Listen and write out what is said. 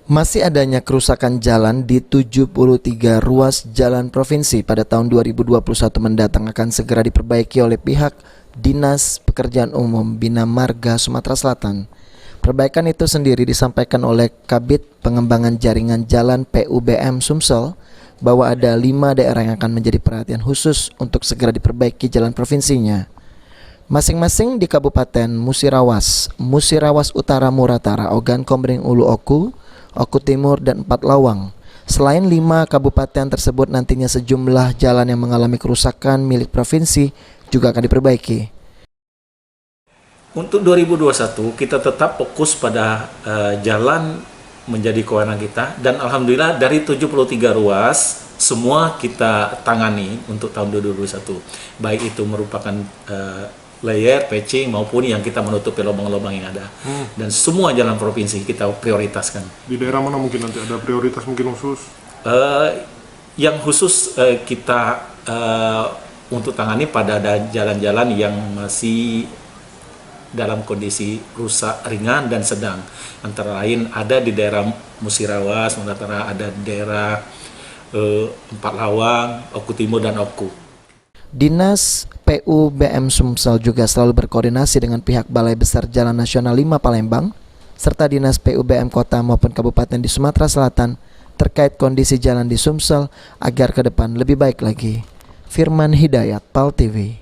Masih adanya kerusakan jalan di 73 ruas jalan provinsi pada tahun 2021 mendatang akan segera diperbaiki oleh pihak Dinas Pekerjaan Umum Bina Marga Sumatera Selatan. Perbaikan itu sendiri disampaikan oleh Kabid Pengembangan Jaringan Jalan PUBM Sumsel bahwa ada 5 daerah yang akan menjadi perhatian khusus untuk segera diperbaiki jalan provinsinya. Masing-masing di Kabupaten Musirawas, Musirawas Utara Muratara, Ogan Komering Ulu Oku, Oku Timur, dan 4 Lawang. Selain 5 kabupaten tersebut, nantinya sejumlah jalan yang mengalami kerusakan milik provinsi juga akan diperbaiki. Untuk 2021 kita tetap fokus pada jalan menjadi kewenangan kita, dan alhamdulillah dari 73 ruas semua kita tangani untuk tahun 2021. Baik itu merupakan layer, patching, maupun yang kita menutupi lubang-lubang yang ada. Dan semua jalan provinsi kita prioritaskan. Di daerah mana mungkin nanti ada prioritas mungkin khusus? Yang khusus kita untuk tangani pada ada jalan-jalan yang masih dalam kondisi rusak ringan dan sedang. Antara lain ada di daerah Musirawas, ada di daerah 4 Lawang, Oku Timur, dan Oku. Dinas PUBM Sumsel juga selalu berkoordinasi dengan pihak Balai Besar Jalan Nasional 5 Palembang serta Dinas PUBM Kota maupun Kabupaten di Sumatera Selatan terkait kondisi jalan di Sumsel agar ke depan lebih baik lagi. Firman Hidayat, PAL TV.